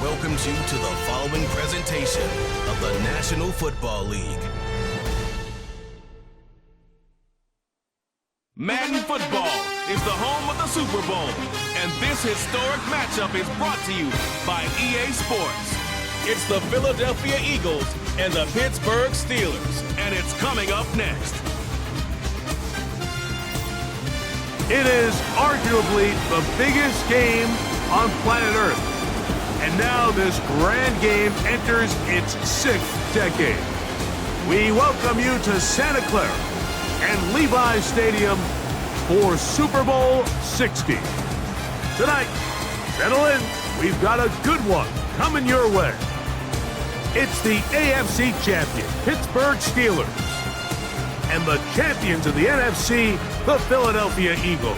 welcomes you to the following presentation of the National Football League. Madden Football is the home of the Super Bowl, and this historic matchup is brought to you by EA Sports. It's the Philadelphia Eagles and the Pittsburgh Steelers, and it's coming up next. It is arguably the biggest game on planet Earth. And now this grand game enters its 6th decade. We welcome you to Santa Clara and Levi's Stadium for Super Bowl XXXVI. Tonight, settle in, we've got a good one coming your way. It's the AFC champion, Pittsburgh Steelers, and the champions of the NFC, the Philadelphia Eagles.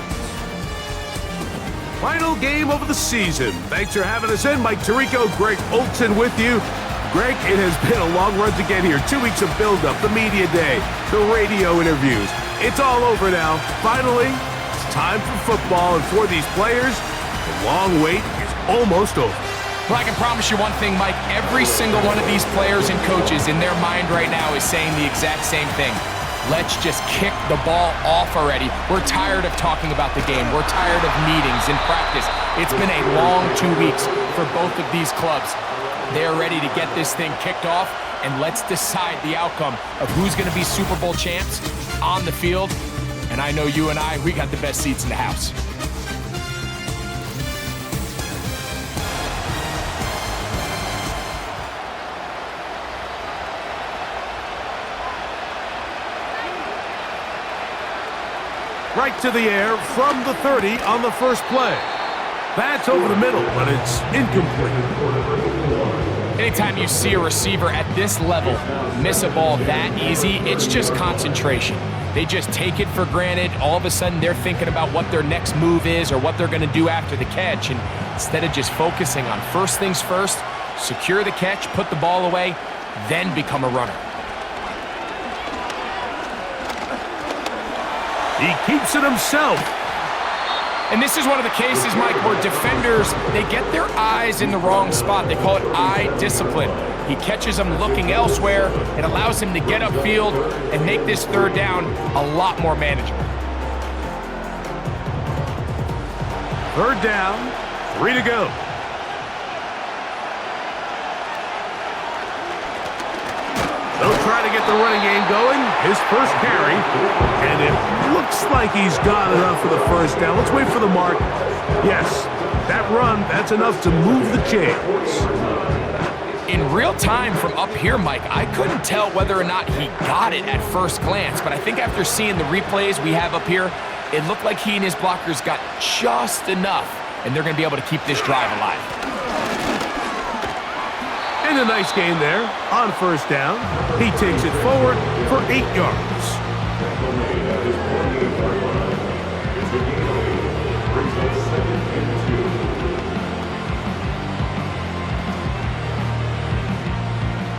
Final game of the season. Thanks for having us in. Mike Tirico, Greg Olson with you. Greg, it has been a long run to get here. 2 weeks of build-up, the media day, the radio interviews. It's all over now. Finally, it's time for football, and for these players, the long wait is almost over. Well, I can promise you one thing, Mike. Every single one of these players and coaches in their mind right now is saying the exact same thing. Let's just kick the ball off already. We're tired of talking about the game. We're tired of meetings and practice. It's been a long 2 weeks for both of these clubs. They're ready to get this thing kicked off, and let's decide the outcome of who's going to be Super Bowl champs on the field. And I know you and we got the best seats in the house. Right to the air from the 30 on the first play. That's over the middle, but it's incomplete. Anytime you see a receiver at this level miss a ball that easy, it's just concentration. They just take it for granted. All of a sudden, they're thinking about what their next move is or what they're going to do after the catch. And instead of just focusing on first things first, secure the catch, put the ball away, then become a runner. He keeps it himself. And this is one of the cases, Mike, where defenders, they get their eyes in the wrong spot. They call it eye discipline. He catches them looking elsewhere. It allows him to get upfield and make this third down a lot more manageable. Third down, 3 to go. They'll try to get the running game going. His first carry, and it looks like he's got enough for the first down. Let's wait for the mark. Yes, that run, that's enough to move the chains. In real time from up here, Mike, I couldn't tell whether or not he got it at first glance, but I think after seeing the replays we have up here, it looked like he and his blockers got just enough, and they're going to be able to keep this drive alive. And a nice gain there on first down. He takes it forward for 8 yards.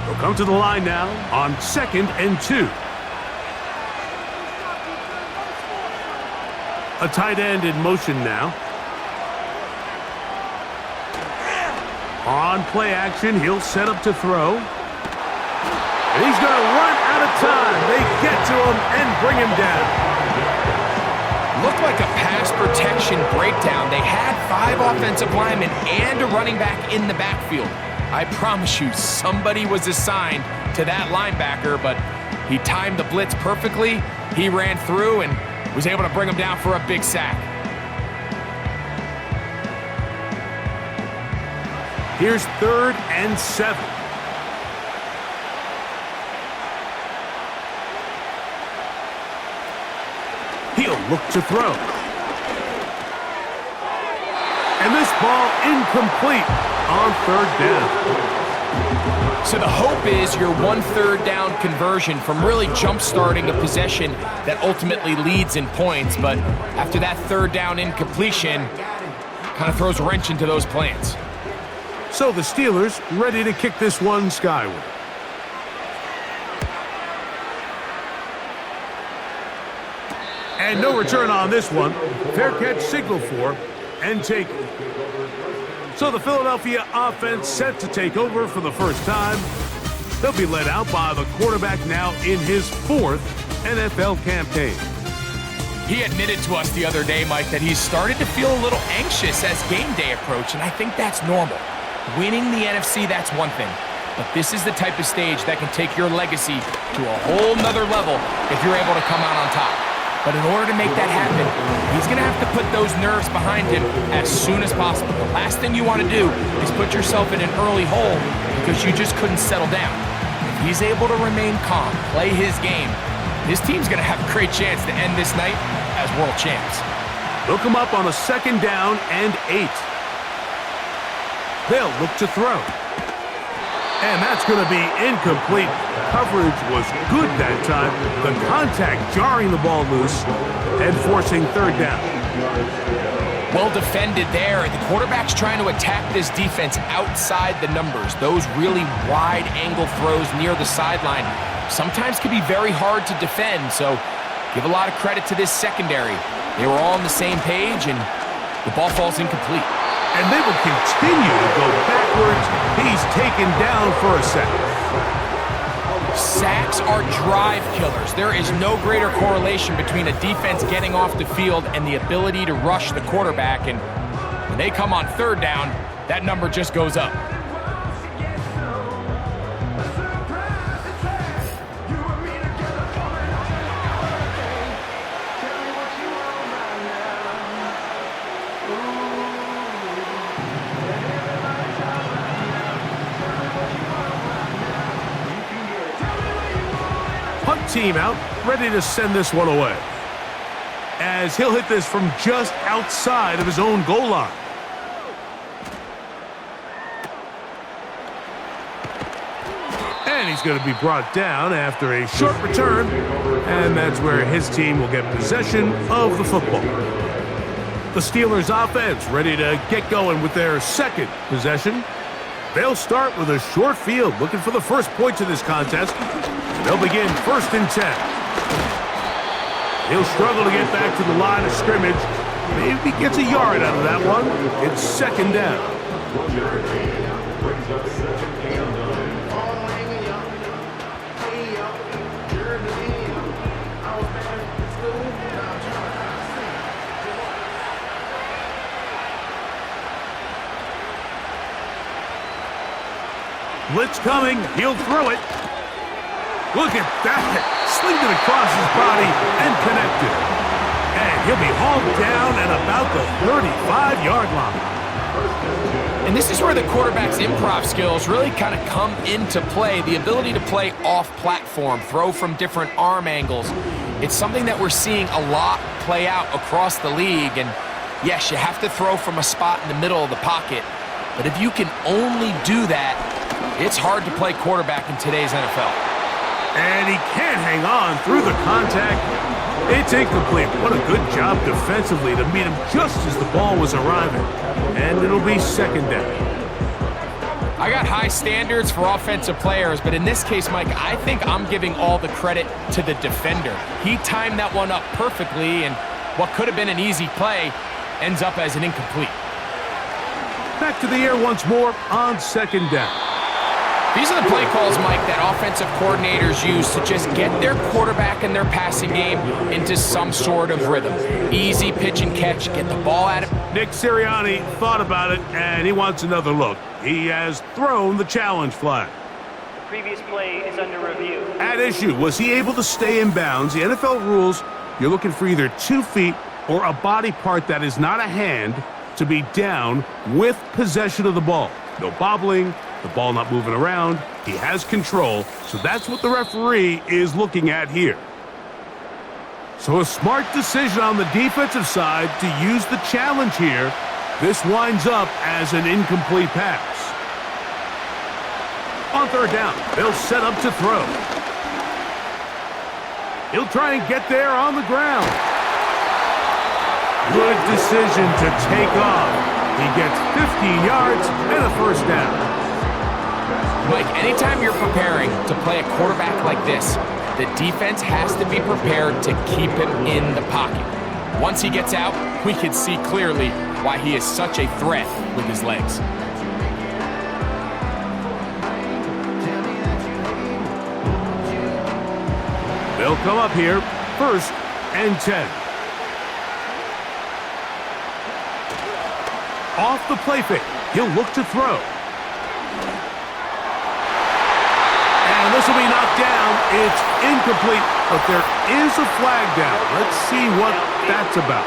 They'll come to the line now on 2nd and 2. A tight end in motion now. On play action, he'll set up to throw. And he's going to run out of time. They get to him and bring him down. Looked like a pass protection breakdown. They had 5 offensive linemen and a running back in the backfield. I promise you, somebody was assigned to that linebacker, but he timed the blitz perfectly. He ran through and was able to bring him down for a big sack. Here's 3rd and 7. He'll look to throw. And this ball incomplete on 3rd down. So the hope is your 1 3rd down conversion from really jump-starting a possession that ultimately leads in points. But after that 3rd down incompletion, kind of throws a wrench into those plans. So the Steelers ready to kick this one skyward. And no return on this one. Fair catch signal for and taken. So the Philadelphia offense set to take over for the first time. They'll be led out by the quarterback now in his 4th NFL campaign. He admitted to us the other day, Mike, that he's started to feel a little anxious as game day approached, and I think that's normal. Winning the NFC, that's one thing. But this is the type of stage that can take your legacy to a whole nother level if you're able to come out on top. But in order to make that happen, he's going to have to put those nerves behind him as soon as possible. The last thing you want to do is put yourself in an early hole because you just couldn't settle down. If he's able to remain calm, play his game, his team's going to have a great chance to end this night as world champs. They'll come up on a 2nd down and 8. They'll look to throw. And that's going to be incomplete. Coverage was good that time. The contact jarring the ball loose and forcing 3rd down. Well defended there. The quarterback's trying to attack this defense outside the numbers. Those really wide angle throws near the sideline sometimes can be very hard to defend, so give a lot of credit to this secondary. They were all on the same page, and the ball falls incomplete. And they will continue to go backwards. He's taken down for a sack. Sacks are drive killers. There is no greater correlation between a defense getting off the field and the ability to rush the quarterback, and when they come on 3rd down, that number just goes up. Team out, ready to send this one away, as he'll hit this from just outside of his own goal line. And he's going to be brought down after a short return, and that's where his team will get possession of the football. The Steelers offense ready to get going with their 2nd possession. They'll start with a short field, looking for the first points of this contest. They'll begin 1st and 10. He'll struggle to get back to the line of scrimmage. Maybe gets a yard out of that one. It's 2nd down. Blitz coming. He'll throw it. Look at that. Slinged it across his body and connected. And he'll be hauled down at about the 35-yard line. And this is where the quarterback's improv skills really kind of come into play. The ability to play off-platform, throw from different arm angles. It's something that we're seeing a lot play out across the league. And yes, you have to throw from a spot in the middle of the pocket. But if you can only do that, it's hard to play quarterback in today's NFL. And he can't hang on through the contact. It's incomplete. What a good job defensively to meet him just as the ball was arriving. And it'll be 2nd down. I got high standards for offensive players, but in this case, Mike, I think I'm giving all the credit to the defender. He timed that one up perfectly, and what could have been an easy play ends up as an incomplete. Back to the air once more on 2nd down. These are the play calls, Mike, that offensive coordinators use to just get their quarterback and their passing game into some sort of rhythm. Easy pitch and catch, get the ball at him. Nick Sirianni thought about it, and he wants another look. He has thrown the challenge flag. The previous play is under review. At issue, was he able to stay in bounds? The NFL rules, you're looking for either 2 feet or a body part that is not a hand to be down with possession of the ball. No bobbling. The ball not moving around. He has control, so that's what the referee is looking at here. So a smart decision on the defensive side to use the challenge here. This winds up as an incomplete pass. On 3rd down, they'll set up to throw. He'll try and get there on the ground. Good decision to take off. He gets 15 yards and a 1st down. Mike, anytime you're preparing to play a quarterback like this, the defense has to be prepared to keep him in the pocket. Once he gets out, we can see clearly why he is such a threat with his legs. They'll come up here, 1st and 10. Off the play fake, he'll look to throw. And this will be knocked down. It's incomplete, but there is a flag down. Let's see what that's about.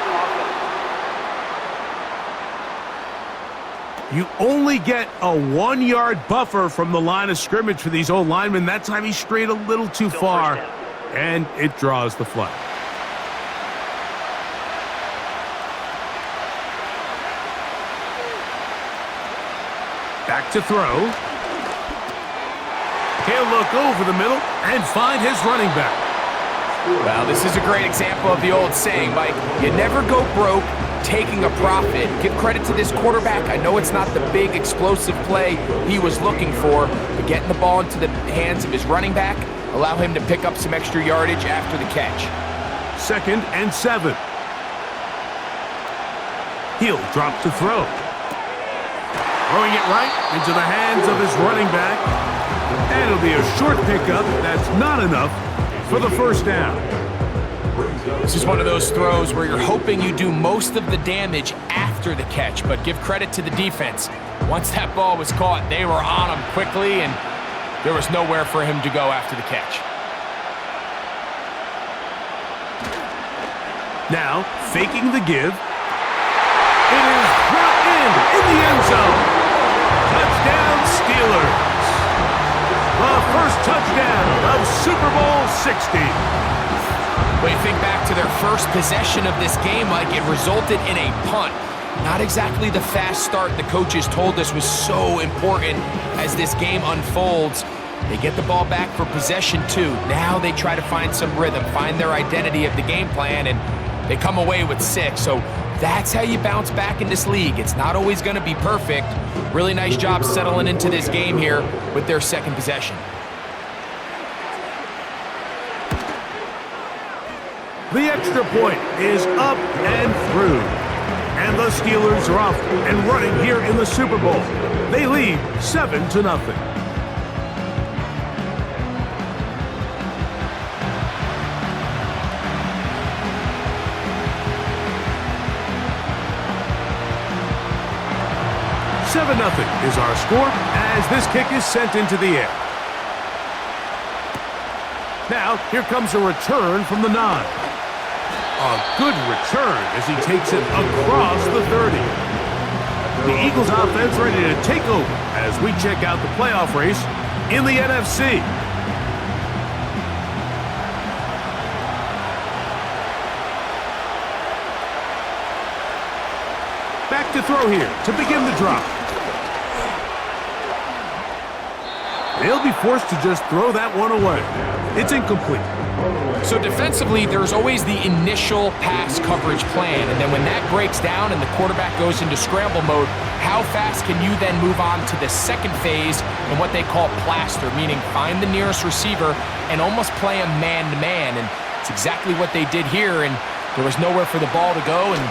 You only get a 1-yard buffer from the line of scrimmage for these old linemen. That time he strayed a little too far, and it draws the flag. Back to throw. He'll look over the middle and find his running back. Well, this is a great example of the old saying, Mike. You never go broke taking a profit. Give credit to this quarterback. I know it's not the big explosive play he was looking for, but getting the ball into the hands of his running back, allow him to pick up some extra yardage after the catch. 2nd and 7. He'll drop to throw. Throwing it right into the hands of his running back. And it'll be a short pickup. That's not enough for the 1st down. This is one of those throws where you're hoping you do most of the damage after the catch, but give credit to the defense. Once that ball was caught, they were on him quickly, and there was nowhere for him to go after the catch. Now, faking the give. It is brought in the end zone. Touchdown, Steelers. The first touchdown of Super Bowl XXXVI. When you think back to their first possession of this game, like it resulted in a punt. Not exactly the fast start the coaches told us was so important as this game unfolds. They get the ball back for possession 2. Now they try to find some rhythm, find their identity of the game plan, and they come away with 6. So that's how you bounce back in this league. It's not always going to be perfect. Really nice job settling into this game here with their 2nd possession. The extra point is up and through. And the Steelers are off and running here in the Super Bowl. They lead 7-0. Nothing is our score as this kick is sent into the air. Now, here comes a return from the 9. A good return as he takes it across the 30. The Eagles offense ready to take over as we check out the playoff race in the NFC. Back to throw here to begin the drop. They'll be forced to just throw that one away. It's incomplete. So defensively, there's always the initial pass coverage plan, and then when that breaks down and the quarterback goes into scramble mode, how fast can you then move on to the 2nd phase and what they call plaster, meaning find the nearest receiver and almost play him man-to-man, and it's exactly what they did here, and there was nowhere for the ball to go, and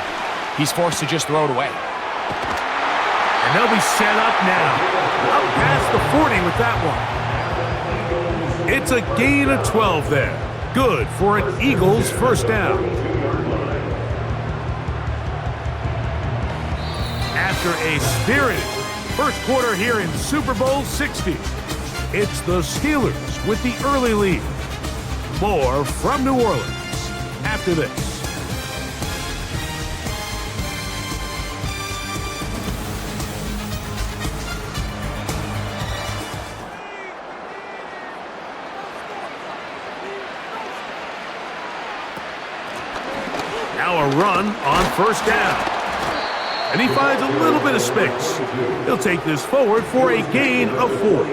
he's forced to just throw it away. And they'll be set up now. Up past the 40 with that one. It's a gain of 12 there. Good for an Eagles 1st down. After a spirited 1st quarter here in Super Bowl XXXVI, it's the Steelers with the early lead. More from New Orleans after this. Now a run on 1st down. And he finds a little bit of space. He'll take this forward for a gain of 4.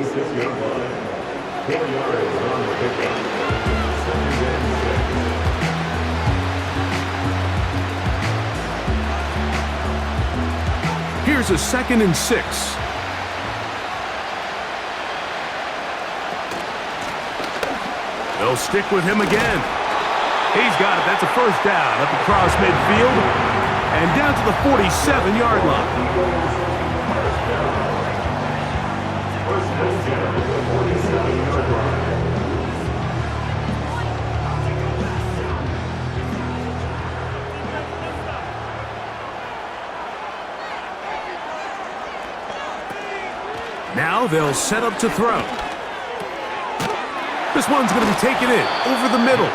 Here's a 2nd and 6. They'll stick with him again. He's got it. That's a first down up across midfield and down to the 47-yard line. Now they'll set up to throw. This one's going to be taken in over the middle.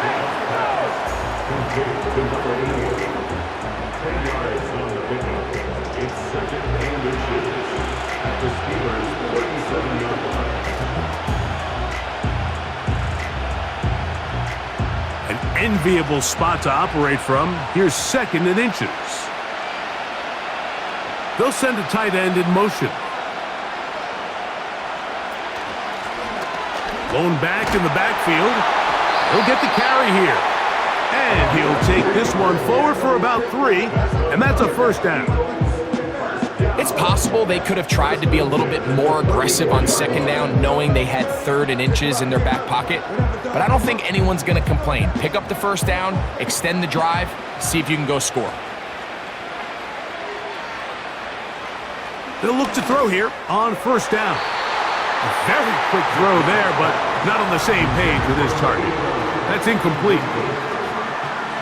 An enviable spot to operate from. Here's 2nd and inches. They'll send a tight end in motion. Going back in the backfield. He'll get the carry here. And he'll take this one forward for about 3, and that's a first down. It's possible they could have tried to be a little bit more aggressive on 2nd down, knowing they had 3rd and inches in their back pocket. But I don't think anyone's going to complain. Pick up the first down, extend the drive, see if you can go score. They'll look to throw here on first down. A very quick throw there, but not on the same page with his target. That's incomplete.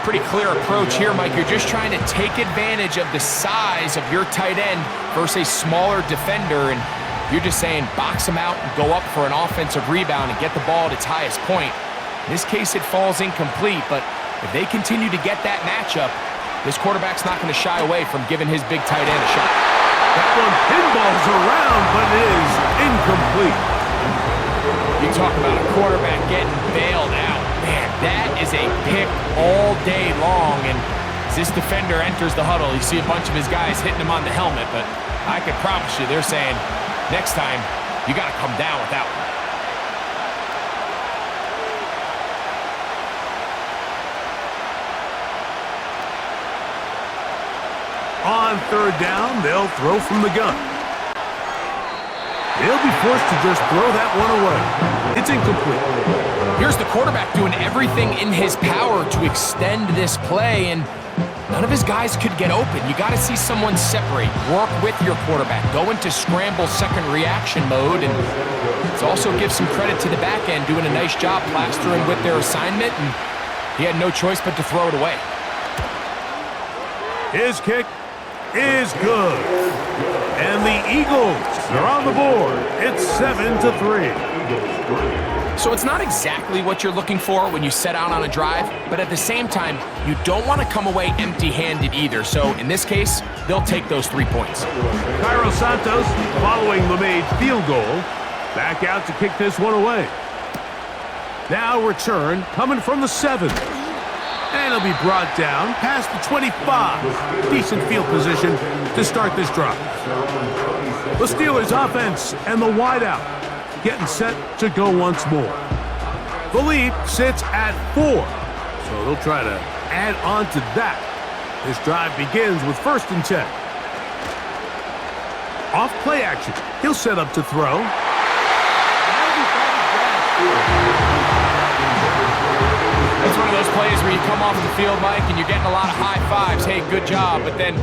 Pretty clear approach here, Mike. You're just trying to take advantage of the size of your tight end versus a smaller defender, and you're just saying box him out and go up for an offensive rebound and get the ball at its highest point. In this case, it falls incomplete, but if they continue to get that matchup, this quarterback's not going to shy away from giving his big tight end a shot. That one pinballs around, but it is incomplete. You talk about a quarterback getting bailed out. Man, that is a pick all day long, and as this defender enters the huddle, you see a bunch of his guys hitting him on the helmet, but I can promise you they're saying, next time, you got to come down with that one. On 3rd down, they'll throw from the gun. They'll be forced to just throw that one away. It's incomplete. Here's the quarterback doing everything in his power to extend this play, and none of his guys could get open. You got to see someone separate, work with your quarterback, go into scramble second reaction mode, and it also gives some credit to the back end doing a nice job plastering with their assignment, and he had no choice but to throw it away. His kick is good. And the Eagles are on the board. It's 7-3. So it's not exactly what you're looking for when you set out on a drive, but at the same time, you don't want to come away empty-handed either. So in this case, they'll take those 3 points. Cairo Santos, following the made field goal, back out to kick this one away. Now return coming from the 7. And he'll be brought down past the 25. Decent field position to start this drive. The Steelers offense and the wideout getting set to go once more. The lead sits at 4, so they'll try to add on to that. This drive begins with 1st and 10. Off play action. He'll set up to throw. It's one of those plays where you come off the field, Mike, and you're getting a lot of high fives. Hey, good job. But then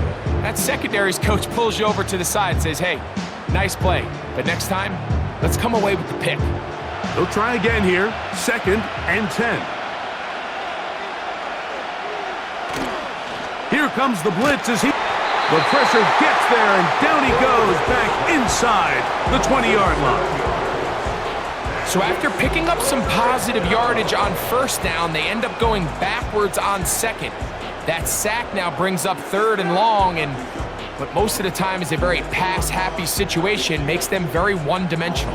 that secondary's coach pulls you over to the side and says, hey, nice play. But next time, let's come away with the pick. They'll try again here. 2nd and 10. Here comes the blitz as the pressure gets there, and down he goes back inside the 20-yard line. So after picking up some positive yardage on 1st down, they end up going backwards on 2nd. That sack now brings up 3rd and long, and what most of the time is a very pass-happy situation makes them very one-dimensional.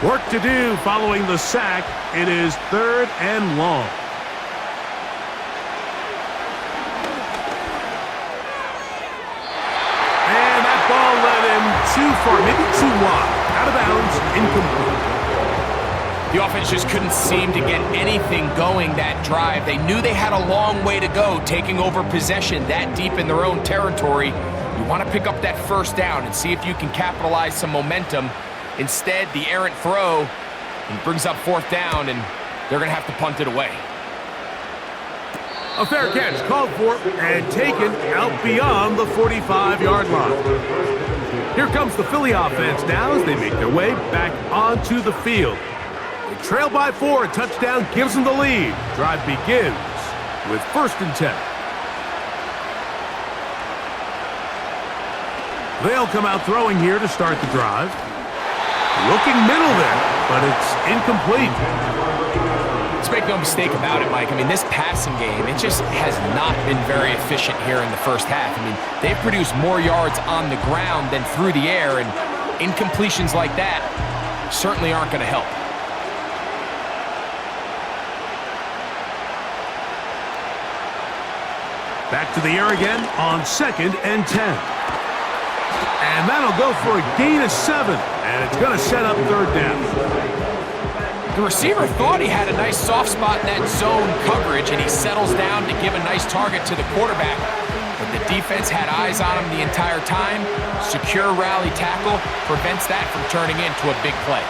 Work to do following the sack. It is 3rd and long. Too far, maybe too wide. Out of bounds, incomplete. The offense just couldn't seem to get anything going that drive. They knew they had a long way to go, taking over possession that deep in their own territory. You want to pick up that 1st down and see if you can capitalize some momentum. Instead, the errant throw He brings up 4th down, and they're going to have to punt it away. A fair catch called for and taken out beyond the 45-yard line. Here comes the Philly offense now as they make their way back onto the field. They trail by 4. A touchdown gives them the lead. Drive begins with 1st and 10. They'll come out throwing here to start the drive. Looking middle there, but it's incomplete. Let's make no mistake about it, Mike. I mean, this passing game, it just has not been very efficient here in the first half. I mean, they've produced more yards on the ground than through the air, and incompletions like that certainly aren't going to help. Back to the air again on 2nd and 10. And that'll go for a gain of 7, and it's going to set up 3rd down. The receiver thought he had a nice soft spot in that zone coverage, and he settles down to give a nice target to the quarterback. But the defense had eyes on him the entire time. Secure rally tackle prevents that from turning into a big play.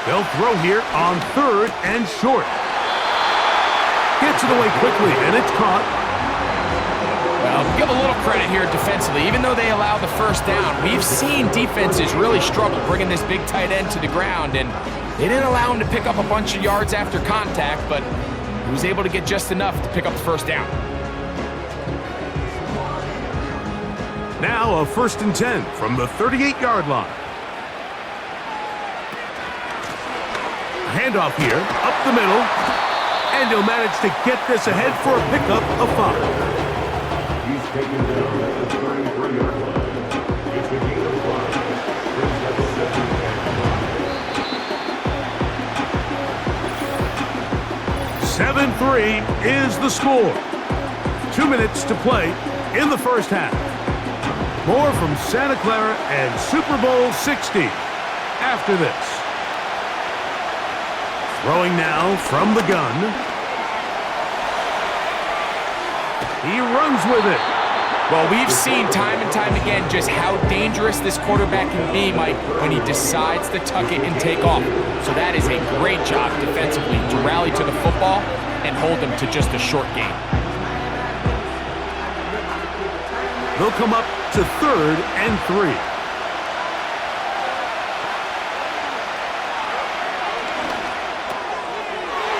They'll throw here on 3rd and short. Gets it away quickly, and it's caught. Well, give a little credit here defensively. Even though they allow the 1st down, we've seen defenses really struggle bringing this big tight end to the ground, and they didn't allow him to pick up a bunch of yards after contact, but he was able to get just enough to pick up the 1st down. Now a 1st and 10 from the 38-yard line. Handoff here, up the middle, and he'll manage to get this ahead for a pickup of 5. He's taken down at the 33-yard line. It's a gain of 5. 7-3 is the score. 2 minutes to play in the first half. More from Santa Clara and Super Bowl XXXVI after this. Throwing now from the gun. He runs with it. Well, we've seen time and time again just how dangerous this quarterback can be, Mike, when he decides to tuck it and take off. So that is a great job defensively to rally to the football and hold him to just a short gain. They'll come up to 3rd and 3.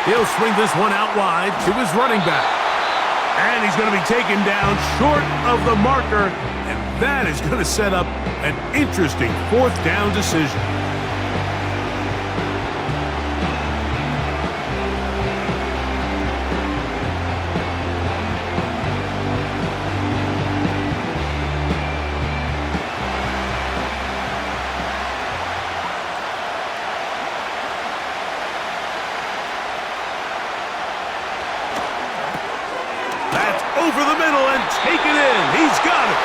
He'll swing this one out wide to his running back. And he's going to be taken down short of the marker, and that is going to set up an interesting 4th down decision. Over the middle and take it in. He's got it.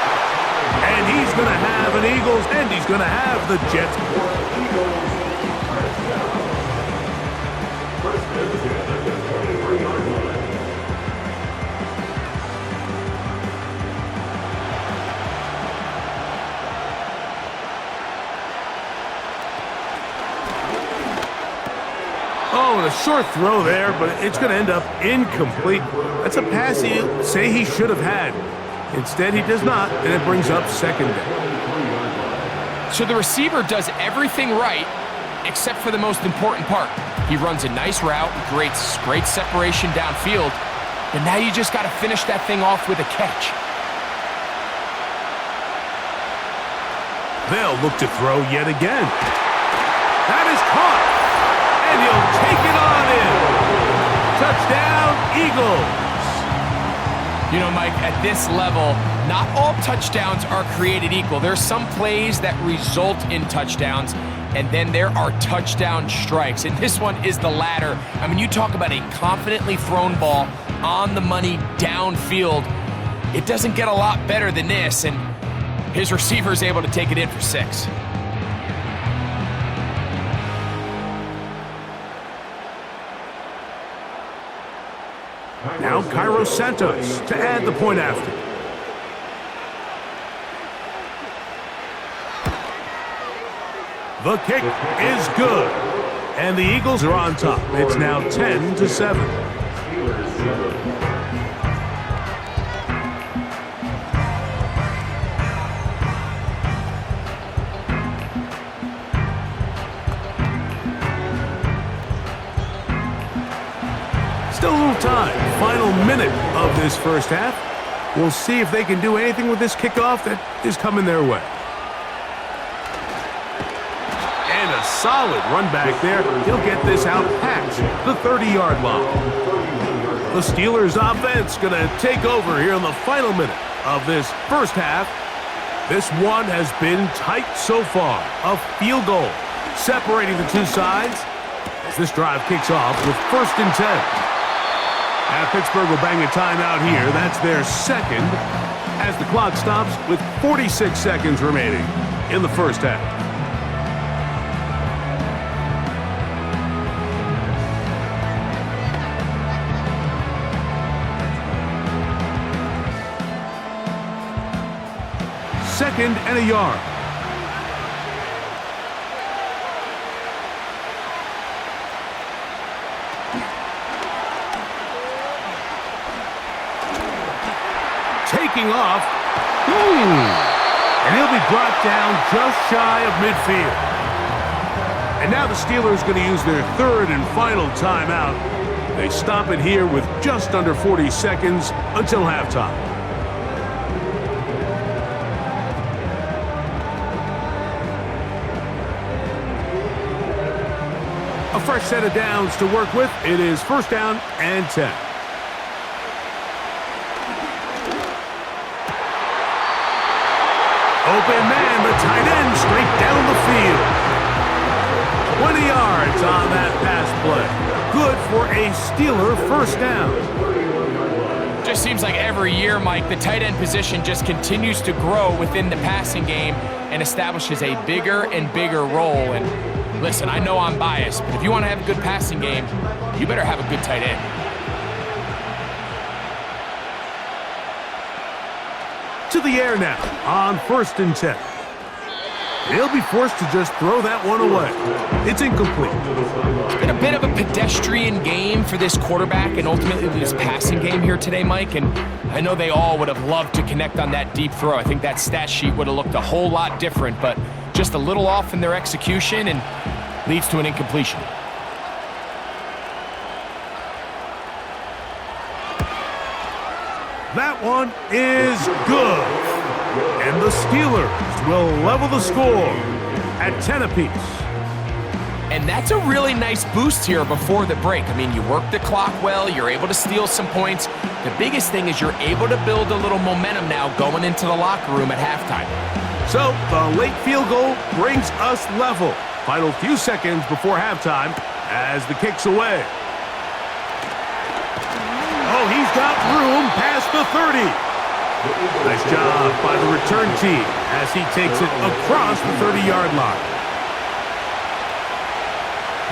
And he's going to have an Eagles, and he's going to have the Jets. Oh, and a short throw there, but it's going to end up incomplete. That's a pass he'll say he should have had. Instead, he does not, and it brings up 2nd down. So the receiver does everything right, except for the most important part. He runs a nice route, great separation downfield, but now you just got to finish that thing off with a catch. They'll look to throw yet again. That is caught. And he'll take it on in. Touchdown, Eagles. You know, Mike, at this level, not all touchdowns are created equal. There's some plays that result in touchdowns, and then there are touchdown strikes. And this one is the latter. I mean, you talk about a confidently thrown ball on the money downfield. It doesn't get a lot better than this, and his receiver is able to take it in for 6. Now Cairo Santos to add the point after. The kick is good. And the Eagles are on top. It's now 10-7. Still a little time. Final minute of this first half. We'll see if they can do anything with this kickoff that is coming their way. And a solid run back there. He'll get this out past the 30-yard line. The Steelers offense going to take over here in the final minute of this first half. This one has been tight so far. A field goal separating the two sides as this drive kicks off with 1st and 10. Now Pittsburgh will bang a timeout here. That's their second as the clock stops with 46 seconds remaining in the first half. Second and a yard. Taking off. And he'll be brought down just shy of midfield. And now the Steelers going to use their 3rd and final timeout. They stop it here with just under 40 seconds until halftime. A fresh set of downs to work with. It is 1st down and 10. Open man, the tight end, straight down the field. 20 yards on that pass play. Good for a Steeler 1st down. Just seems like every year, Mike, the tight end position just continues to grow within the passing game and establishes a bigger and bigger role. And listen, I know I'm biased, but if you want to have a good passing game, you better have a good tight end. To the air now on 1st and 10. He'll be forced to just throw that one away. It's incomplete. It's been a bit of a pedestrian game for this quarterback and ultimately this passing game here today, Mike. And I know they all would have loved to connect on that deep throw. I think that stat sheet would have looked a whole lot different, but just a little off in their execution and leads to an incompletion. That one is good. And the Steelers will level the score at 10 apiece. And that's a really nice boost here before the break. I mean, you work the clock well, you're able to steal some points. The biggest thing is you're able to build a little momentum now going into the locker room at halftime. So the late field goal brings us level. Final few seconds before halftime as the kick's away. Oh, he's got room past the 30. Nice job by the return team as he takes it across the 30-yard line.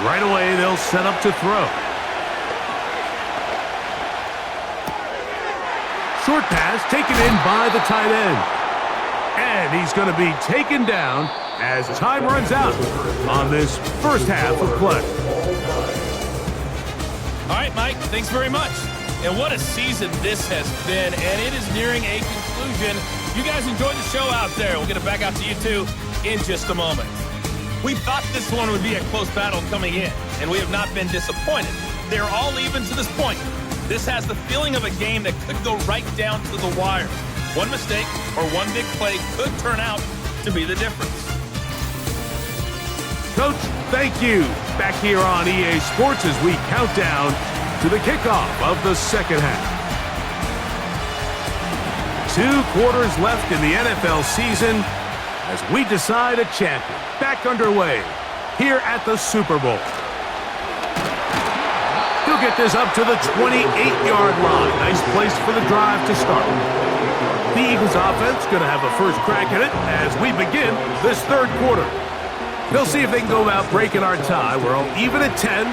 Right away, they'll set up to throw. Short pass taken in by the tight end. And he's going to be taken down as time runs out on this first half of play. All right, Mike, thanks very much. And what a season this has been, and it is nearing a conclusion. You guys enjoy the show out there. We'll get it back out to you, too, in just a moment. We thought this one would be a close battle coming in, and we have not been disappointed. They're all even to this point. This has the feeling of a game that could go right down to the wire. One mistake or one big play could turn out to be the difference. Coach, thank you. Back here on EA Sports as we count down to the kickoff of the second half. 2 quarters left in the NFL season as we decide a champion. Back underway here at the Super Bowl. He'll get this up to the 28-yard line. Nice place for the drive to start. The Eagles offense going to have a first crack at it as we begin this 3rd quarter. They'll see if they can go about breaking our tie. We're all even at 10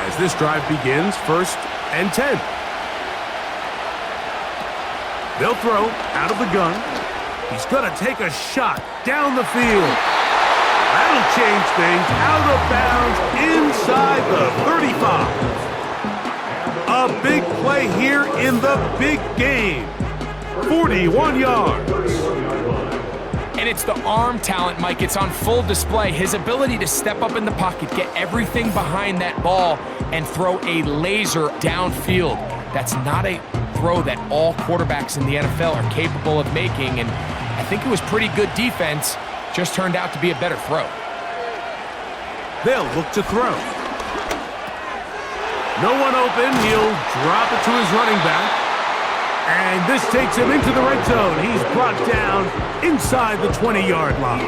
as this drive begins, 1st and 10. They'll throw out of the gun. He's going to take a shot down the field. That'll change things. Out of bounds inside the 35. A big play here in the big game. 41 yards. And it's the arm talent, Mike. It's on full display. His ability to step up in the pocket, get everything behind that ball, and throw a laser downfield. That's not a throw that all quarterbacks in the NFL are capable of making, and I think it was pretty good defense. Just turned out to be a better throw. They'll look to throw. No one open. He'll drop it to his running back. And this takes him into the red zone. He's brought down inside the 20-yard line.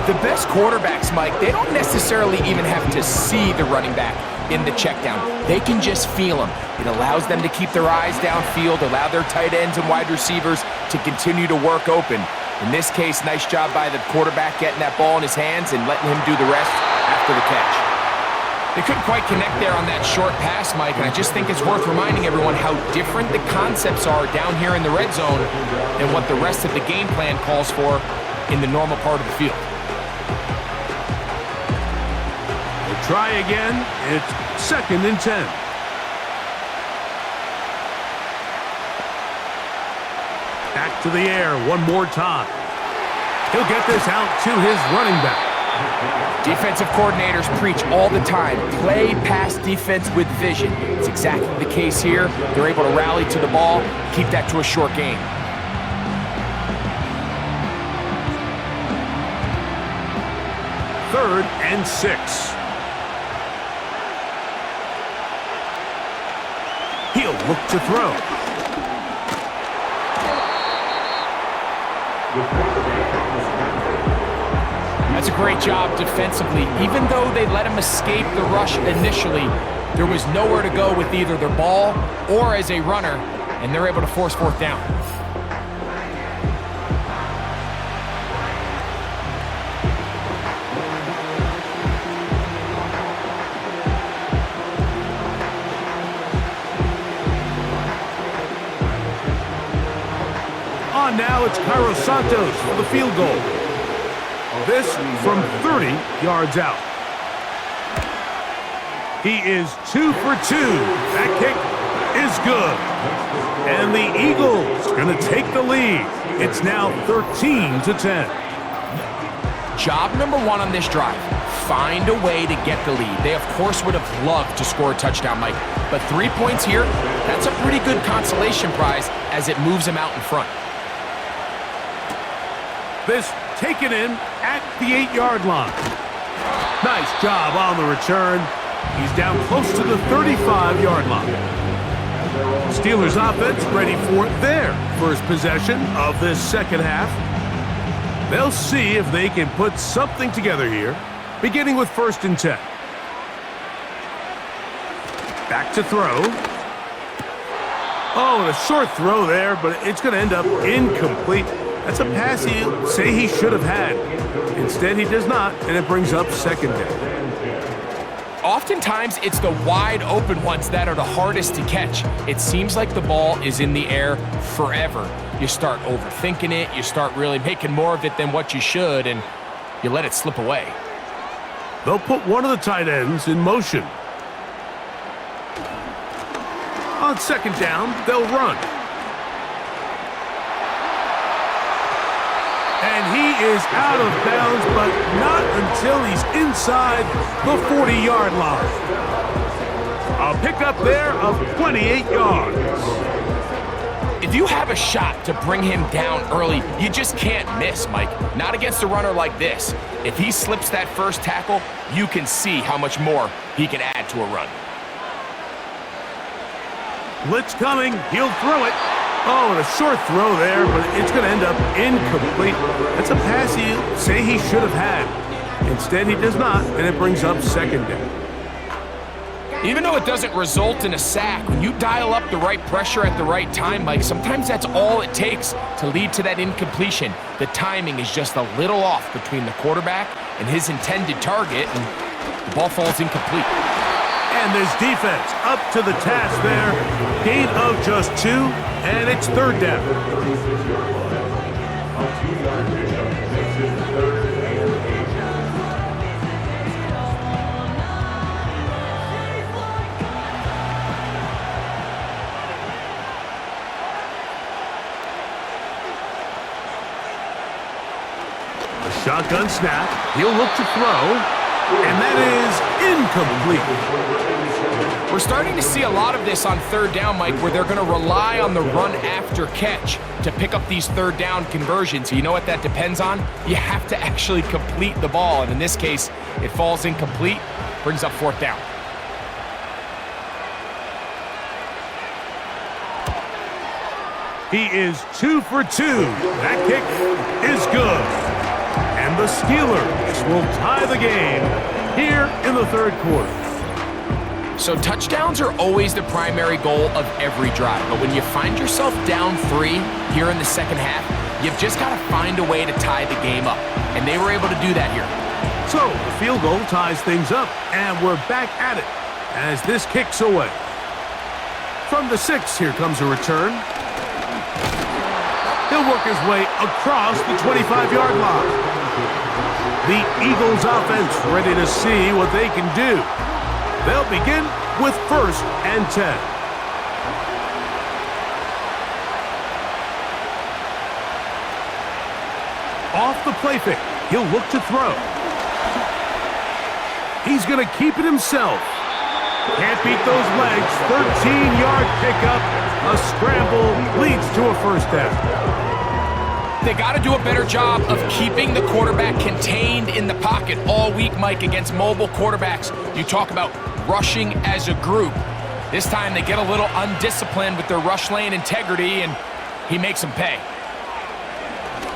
The best quarterbacks, Mike, they don't necessarily even have to see the running back in the check down. They can just feel him. It allows them to keep their eyes downfield, allow their tight ends and wide receivers to continue to work open. In this case, nice job by the quarterback getting that ball in his hands and letting him do the rest after the catch. They couldn't quite connect there on that short pass, Mike, and I just think it's worth reminding everyone how different the concepts are down here in the red zone than what the rest of the game plan calls for in the normal part of the field. We'll try again. It's 2nd and 10. Back to the air one more time. He'll get this out to his running back. Defensive coordinators preach all the time, play pass defense with vision. It's exactly the case here. They're able to rally to the ball, keep that to a short game. Third and 6. He'll look to throw. That's a great job defensively. Even though they let him escape the rush initially, there was nowhere to go with either their ball or as a runner, and they're able to force 4th down. On now, it's Cairo Santos for the field goal. This from 30 yards out. He is 2 for 2. That kick is good. And the Eagles going to take the lead. It's now 13-10. Job number 1 on this drive, find a way to get the lead. They, of course, would have loved to score a touchdown, Mike. But 3 points here, that's a pretty good consolation prize as it moves them out in front. This taken in at the 8-yard line. Nice job on the return. He's down close to the 35-yard line. Steelers offense ready for their first possession of this second half. They'll see if they can put something together here, beginning with 1st and 10. Back to throw. Oh, and a short throw there, but it's going to end up incomplete. That's a pass he'll say he should have had. Instead, he does not, and it brings up 2nd down. Oftentimes, it's the wide open ones that are the hardest to catch. It seems like the ball is in the air forever. You start overthinking it, you start really making more of it than what you should, and you let it slip away. They'll put one of the tight ends in motion. On 2nd down, they'll run. And he is out of bounds, but not until he's inside the 40-yard line. A pickup there of 28 yards. If you have a shot to bring him down early, you just can't miss, Mike. Not against a runner like this. If he slips that first tackle, you can see how much more he can add to a run. Blitz coming. He'll throw it. Oh, and a short throw there, but it's going to end up incomplete. That's a pass he'll say he should have had. Instead, he does not, and it brings up 2nd down. Even though it doesn't result in a sack, when you dial up the right pressure at the right time, Mike, sometimes that's all it takes to lead to that incompletion. The timing is just a little off between the quarterback and his intended target, and the ball falls incomplete. And this defense up to the task there. Gain of just 2, and it's 3rd down. Shotgun snap. He'll look to throw. And that is incomplete. We're starting to see a lot of this on third down, Mike, where they're going to rely on the run after catch to pick up these third down conversions. You know what that depends on? You have to actually complete the ball. And in this case, it falls incomplete, brings up fourth down. He is 2 for 2. That kick is good. And the Steelers will tie the game here in the third quarter. So touchdowns are always the primary goal of every drive. But when you find yourself down 3 here in the second half, you've just got to find a way to tie the game up. And they were able to do that here. So the field goal ties things up, and we're back at it as this kicks away. From the 6, here comes a return. He'll work his way across the 25-yard line. The Eagles offense ready to see what they can do. They'll begin with 1st and 10. Off the play fake, he'll look to throw. He's going to keep it himself. Can't beat those legs. 13-yard pickup. A scramble leads to a first down. They got to do a better job of keeping the quarterback contained in the pocket all week, Mike, against mobile quarterbacks. You talk about rushing as a group. This time they get a little undisciplined with their rush lane integrity, and he makes them pay.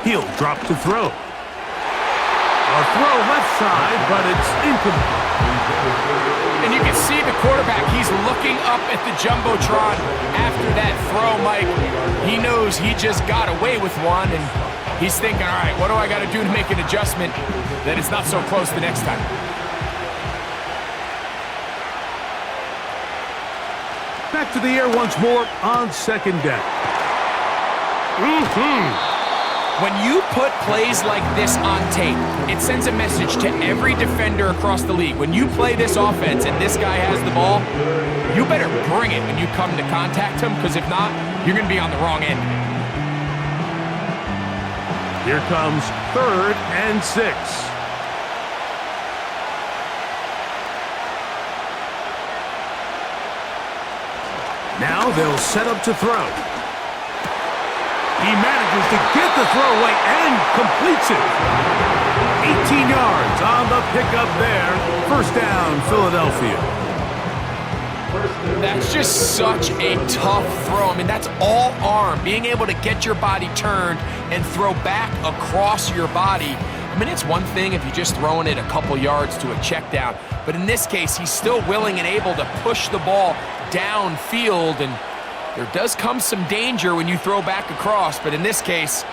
He'll drop to throw. A throw left side, but it's incomplete. And you can see the quarterback, he's looking up at the Jumbotron after that throw, Mike. He knows he just got away with one, and he's thinking, all right, what do I got to do to make an adjustment that it's not so close the next time? Back to the air once more on second down. When you put plays like this on tape, it sends a message to every defender across the league. When you play this offense and this guy has the ball, you better bring it when you come to contact him, because if not, you're going to be on the wrong end. Here comes 3rd and 6. Now they'll set up to throw. He manages to get the throw away and completes it. 18 yards on the pickup there. First down, Philadelphia. That's just such a tough throw. I mean, that's all arm. Being able to get your body turned and throw back across your body. I mean, it's one thing if you're just throwing it a couple yards to a check down. But in this case, he's still willing and able to push the ball downfield, and there does come some danger when you throw back across, but in this case,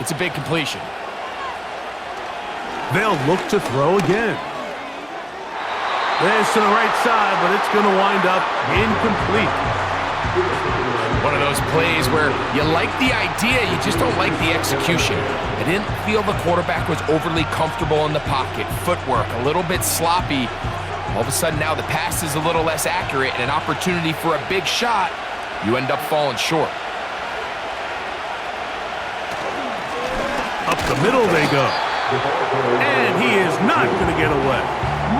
it's a big completion. They'll look to throw again. This to the right side, but it's going to wind up incomplete. One of those plays where you like the idea, you just don't like the execution. I didn't feel the quarterback was overly comfortable in the pocket. Footwork, a little bit sloppy. All of a sudden now the pass is a little less accurate, and an opportunity for a big shot, you end up falling short. Up the middle they go. And he is not going to get away.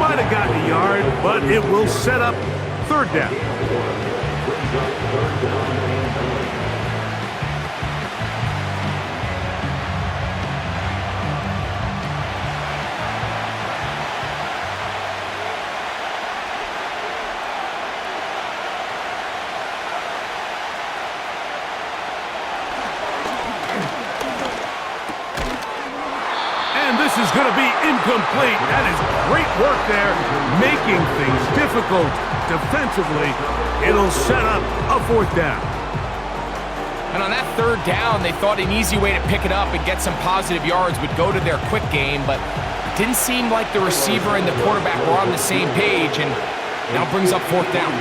Might have gotten a yard, but it will set up 3rd down. This is going to be incomplete. That is great work there, making things difficult defensively. It'll set up a 4th down. And on that 3rd down, they thought an easy way to pick it up and get some positive yards would go to their quick game, but it didn't seem like the receiver and the quarterback were on the same page, and now brings up 4th down.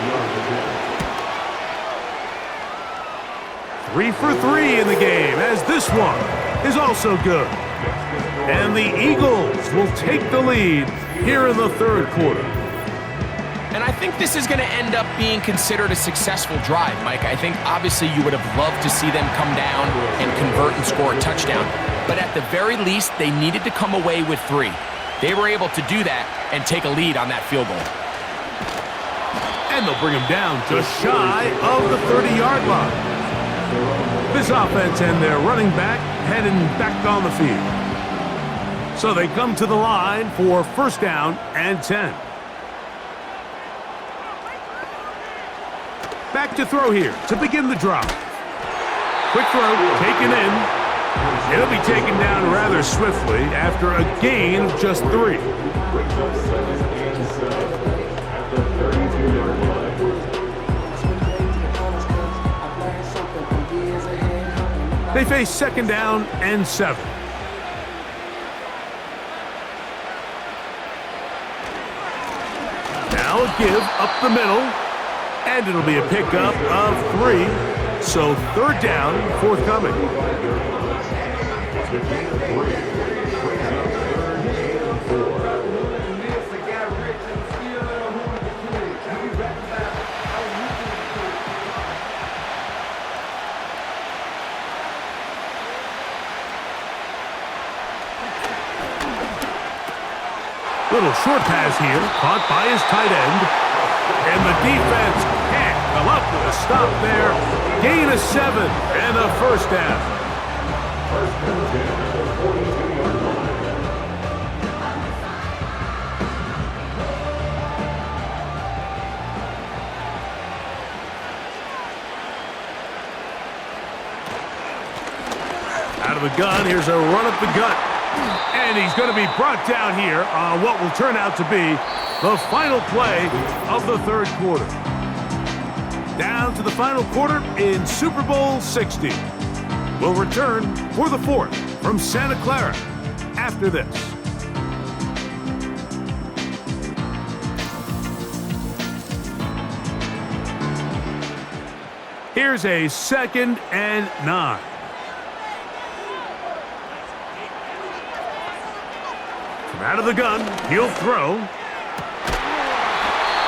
3 for 3 in the game, as this one is also good. And the Eagles will take the lead here in the 3rd quarter. And I think this is going to end up being considered a successful drive, Mike. I think obviously you would have loved to see them come down and convert and score a touchdown. but at the very least, they needed to come away with 3. They were able to do that and take a lead on that field goal. And they'll bring him down just shy of the 30-yard line. This offense and their running back heading back on the field. So they come to the line for first down and 10. Back to throw here to begin the drive. Quick throw, taken in. It'll be taken down rather swiftly after a gain of just 3. They face second down and 7. Now a give up the middle, and it'll be a pickup of 3. So third down forthcoming. Little short pass here, caught by his tight end. And the defense can't come up with a stop there. Gain of 7 and a first down. Out of the gun, here's a run up the gut. And he's going to be brought down here on what will turn out to be the final play of the third quarter. Down to the final quarter in Super Bowl XXXVI. We'll return for the fourth from Santa Clara after this. Here's a 2nd and 9. Out of the gun, he'll throw.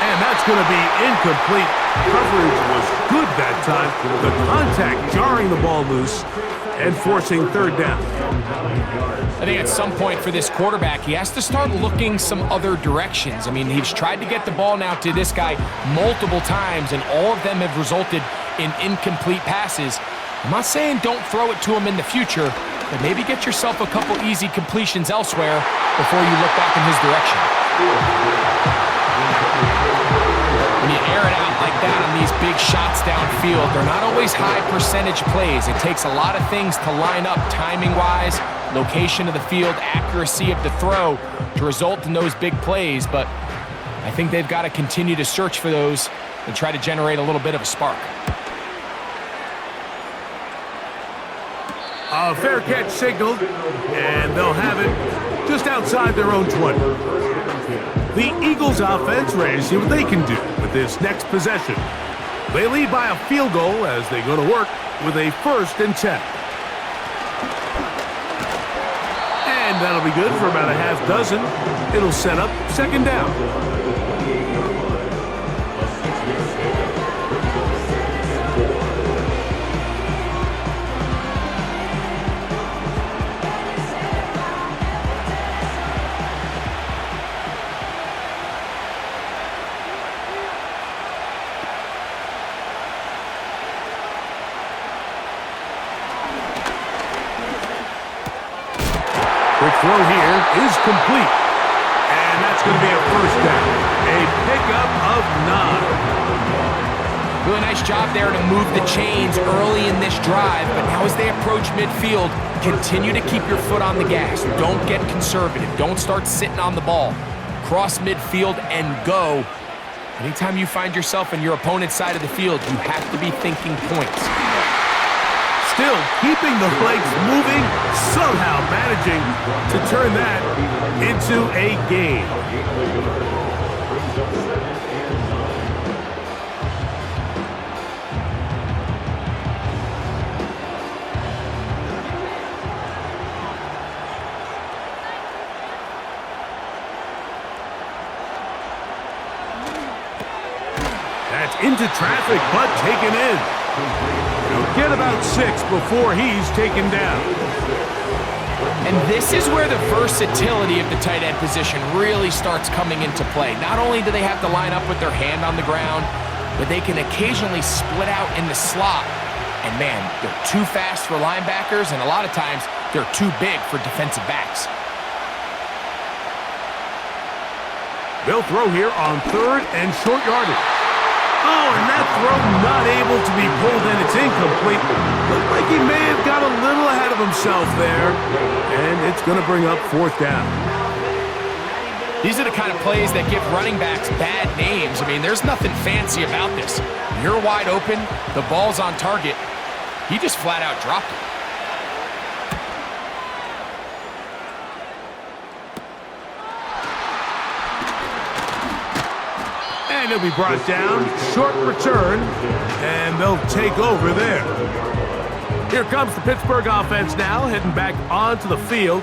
And that's going to be incomplete. Coverage was good that time. The contact jarring the ball loose and forcing third down. I think at some point for this quarterback, he has to start looking some other directions. I mean, he's tried to get the ball now to this guy multiple times, and all of them have resulted in incomplete passes. I'm not saying don't throw it to him in the future, but maybe get yourself a couple easy completions elsewhere before you look back in his direction. When you air it out like that on these big shots downfield, they're not always high percentage plays. It takes a lot of things to line up timing-wise, location of the field, accuracy of the throw to result in those big plays, but I think they've got to continue to search for those and try to generate a little bit of a spark. A fair catch signaled, and they'll have it just outside their own 20. The Eagles offense ready to see what they can do with this next possession. They lead by a field goal as they go to work with a 1st and 10. And that'll be good for about a half dozen. It'll set up second down. Quick throw here is complete. And that's going to be a first down. A pickup of 9. Really nice job there to move the chains early in this drive, but now as they approach midfield, continue to keep your foot on the gas. Don't get conservative. Don't start sitting on the ball. Cross midfield and go. Anytime you find yourself on your opponent's side of the field, you have to be thinking points. Still keeping the legs moving, somehow managing to turn that into a game. That's into traffic, but taken in. He'll get about 6 before he's taken down. And this is where the versatility of the tight end position really starts coming into play. Not only do they have to line up with their hand on the ground, but they can occasionally split out in the slot. And man, they're too fast for linebackers, and a lot of times they're too big for defensive backs. They'll throw here on 3rd and short yardage. Oh, and that throw not able to be pulled in. It's incomplete. Looked like he may have got a little ahead of himself there. And it's going to bring up 4th down. These are the kind of plays that give running backs bad names. I mean, there's nothing fancy about this. You're wide open, the ball's on target. He just flat out dropped it. And he'll be brought down. Short return. And they'll take over there. Here comes the Pittsburgh offense now, heading back onto the field.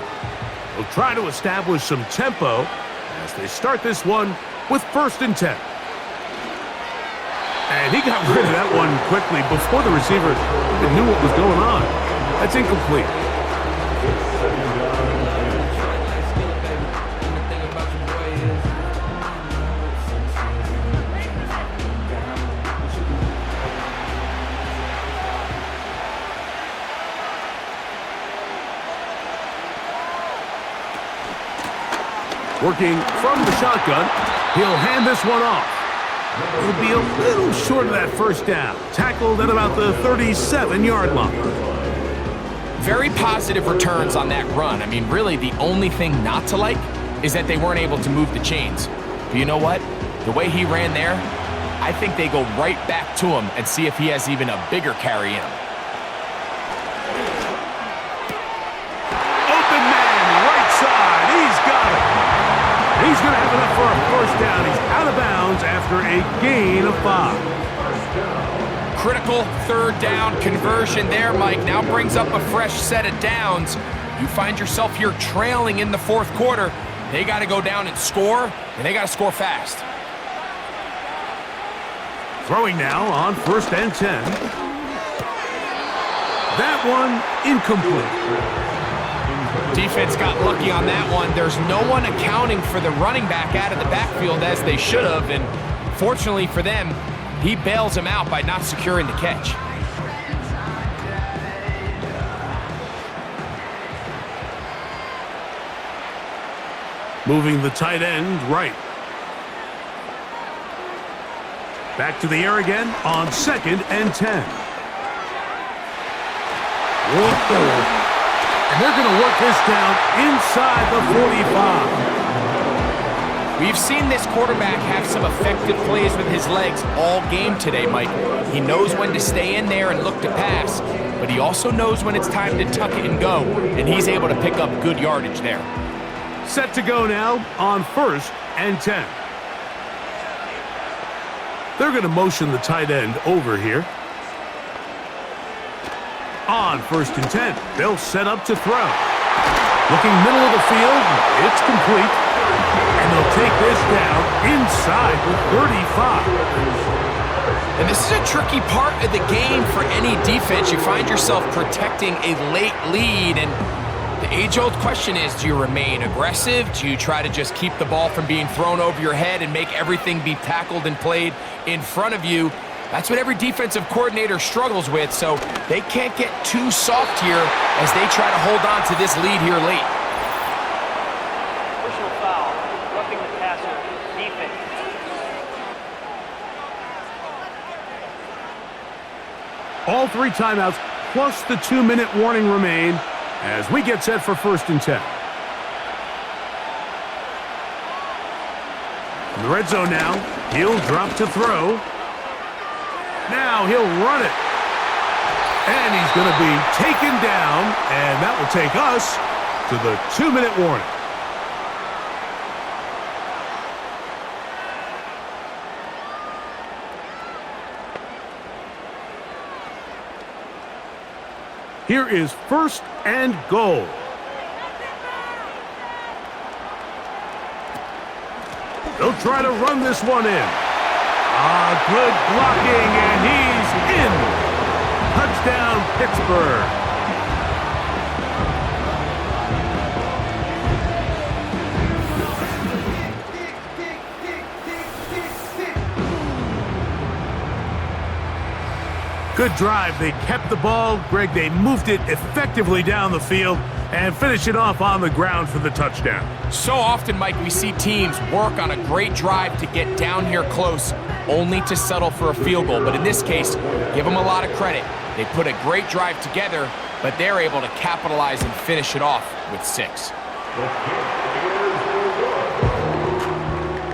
They'll try to establish some tempo as they start this one with 1st and 10. And he got rid of that one quickly before the receiver knew what was going on. That's incomplete. Working from the shotgun, he'll hand this one off. He'll be a little short of that 1st down. Tackled at about the 37-yard line. Very positive returns on that run. I mean, really, the only thing not to like is that they weren't able to move the chains. But you know what? The way he ran there, I think they go right back to him and see if he has even a bigger carry in him. Open man, right side. He's got it. He's going to have enough for a 1st down. He's out of bounds after a gain of 5. Critical 3rd down conversion there, Mike. Now brings up a fresh set of downs. You find yourself here trailing in the 4th quarter. They got to go down and score, and they got to score fast. Throwing now on 1st and 10. That one incomplete. Defense got lucky on that one. There's no one accounting for the running back out of the backfield as they should have, and fortunately for them, he bails him out by not securing the catch. Moving the tight end right. Back to the air again on 2nd and 10. Whoa. And they're going to work this down inside the 45. We've seen this quarterback have some effective plays with his legs all game today, Mike. He knows when to stay in there and look to pass, but he also knows when it's time to tuck it and go, and he's able to pick up good yardage there. Set to go now on 1st and 10. They're going to motion the tight end over here. On 1st and 10, they'll set up to throw. Looking middle of the field, it's complete. And they'll take this down inside the 35. And this is a tricky part of the game for any defense. You find yourself protecting a late lead, and the age-old question is, do you remain aggressive? Do you try to just keep the ball from being thrown over your head and make everything be tackled and played in front of you? That's what every defensive coordinator struggles with, so they can't get too soft here as they try to hold on to this lead here late. Personal foul, roughing the passer, defense. All 3 timeouts plus the 2-minute warning remain as we get set for 1st and 10. In the red zone now, he'll drop to throw. Now he'll run it. And he's going to be taken down, and that will take us to the 2-minute warning. Here is 1st and goal. They'll try to run this one in. Good blocking, and he's in. Touchdown, Pittsburgh. Good drive. They kept the ball. Greg, they moved it effectively down the field and finished it off on the ground for the touchdown. So often, Mike, we see teams work on a great drive to get down here close, only to settle for a field goal. But in this case, give them a lot of credit. They put a great drive together, but they're able to capitalize and finish it off with 6.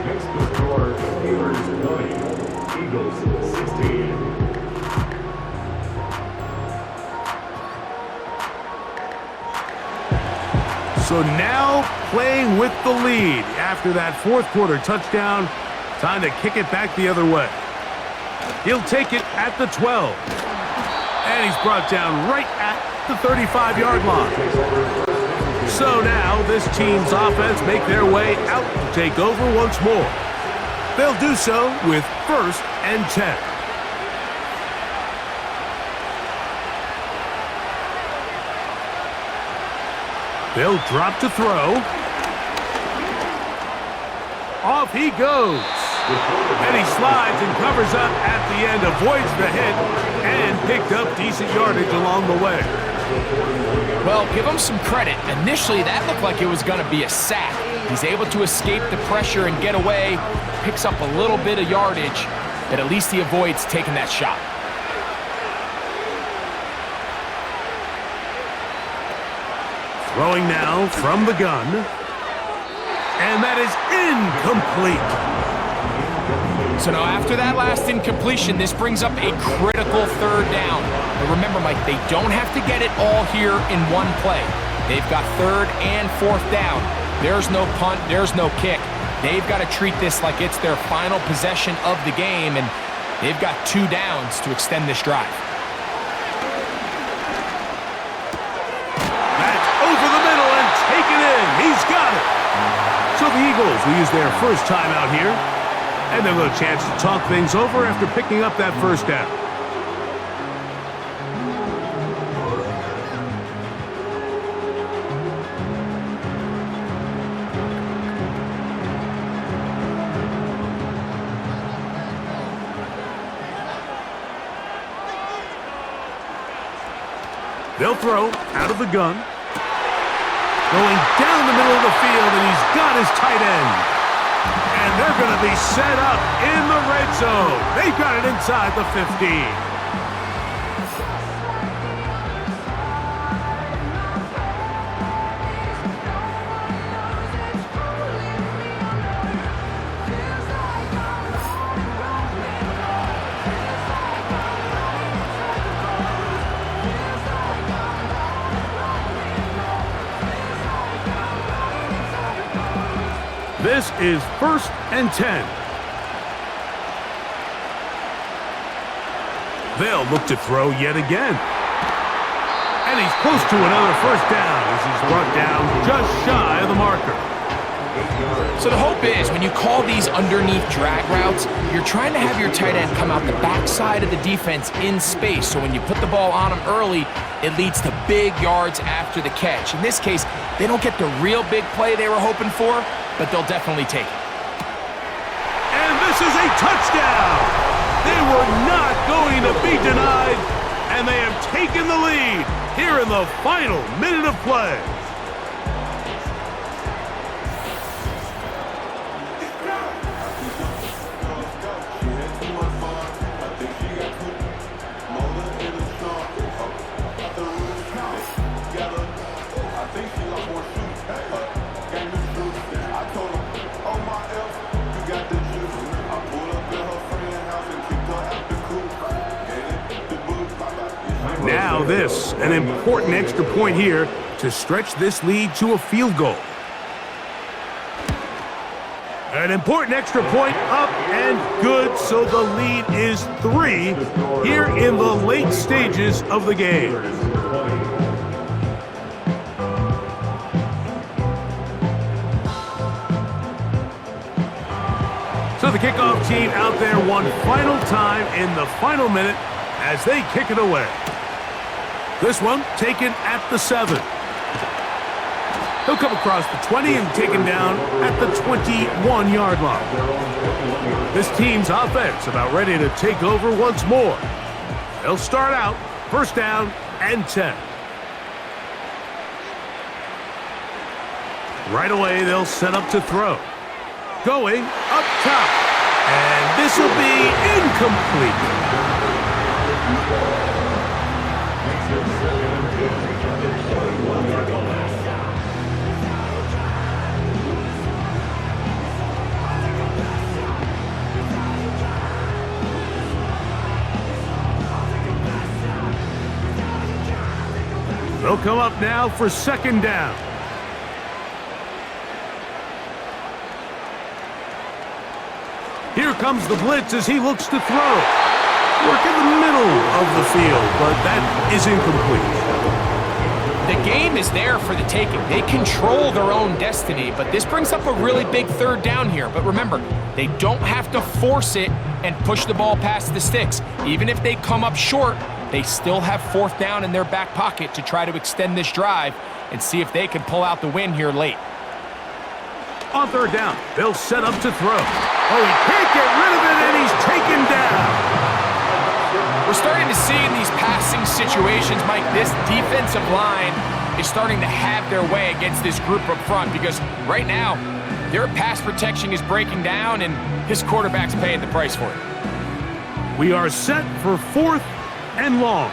Next to score, Steelers 9, Eagles 16. So now playing with the lead after that fourth quarter touchdown. Time to kick it back the other way. He'll take it at the 12. And he's brought down right at the 35-yard line. So now this team's offense make their way out to take over once more. They'll do so with 1st and 10. They'll drop to throw. Off he goes. And he slides and covers up at the end, avoids the hit, and picked up decent yardage along the way. Well, give him some credit. Initially, that looked like it was going to be a sack. He's able to escape the pressure and get away, picks up a little bit of yardage, but at least he avoids taking that shot. Throwing now from the gun. And that is incomplete. So now after that last incompletion, this brings up a critical 3rd down. But remember, Mike, they don't have to get it all here in one play. They've got 3rd and 4th down. There's no punt, there's no kick. They've got to treat this like it's their final possession of the game, and they've got 2 downs to extend this drive. Take it in. He's got it. So the Eagles will use their first time out here, and they'll have a chance to talk things over after picking up that 1st down. They'll throw out of the gun. Going down the middle of the field, and he's got his tight end. And they're going to be set up in the red zone. They've got it inside the 15. This is 1st and 10. They'll look to throw yet again. And he's close to another 1st down as he's brought down just shy of the marker. So the hope is when you call these underneath drag routes, you're trying to have your tight end come out the backside of the defense in space. So when you put the ball on him early, it leads to big yards after the catch. In this case, they don't get the real big play they were hoping for, but they'll definitely take it. And this is a touchdown! They were not going to be denied, and they have taken the lead here in the final minute of play. Now this, an important extra point here to stretch this lead to a field goal. An important extra point up and good, so the lead is 3 here in the late stages of the game. So the kickoff team out there one final time in the final minute as they kick it away. This one taken at the 7. He'll come across the 20 and taken down at the 21-yard line. This team's offense about ready to take over once more. They'll start out first down and 10. Right away, they'll set up to throw. Going up top. And this will be incomplete. They'll come up now for second down. Here comes the blitz as he looks to throw. Work in the middle of the field, but that is incomplete. The game is there for the taking. They control their own destiny, but this brings up a really big third down here. But remember, they don't have to force it and push the ball past the sticks. Even if they come up short, they still have fourth down in their back pocket to try to extend this drive and see if they can pull out the win here late. On third down, they'll set up to throw. Oh, he can't get rid of it, and he's taken down. We're starting to see in these passing situations, Mike, this defensive line is starting to have their way against this group up front because right now, their pass protection is breaking down, and his quarterback's paying the price for it. We are set for fourth and long.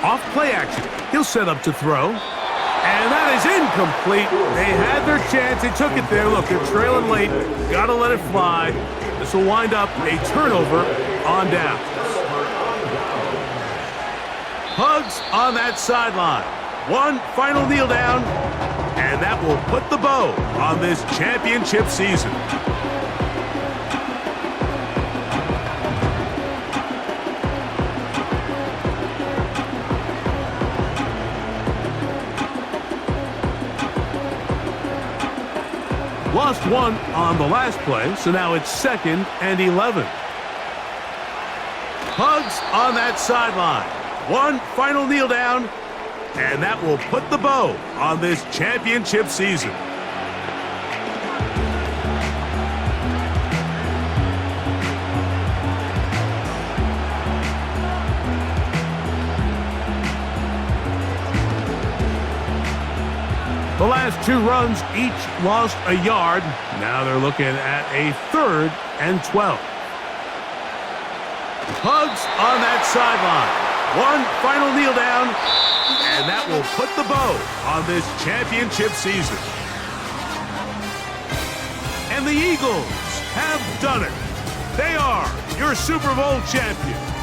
Off play action. He'll set up to throw. And that is incomplete. They had their chance. They took it there. Look, they're trailing late. Got to let it fly. This will wind up a turnover on down. Hugs on that sideline. One final kneel down. And that will put the bow on this championship season. Lost one on the last play, so now it's second and 11. Hugs on that sideline. One final kneel down, and that will put the bow on this championship season. The last two runs each lost a yard. Now they're looking at a third and 12. Hugs on that sideline. One final kneel down, and that will put the bow on this championship season. And the Eagles have done it. They are your Super Bowl champions.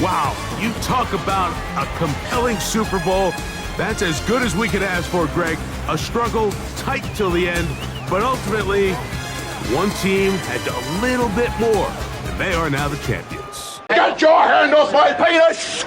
Wow, you talk about a compelling Super Bowl. That's as good as we could ask for, Greg. A struggle tight till the end, but ultimately, one team had a little bit more, and they are now the champions. Get your hand off my penis!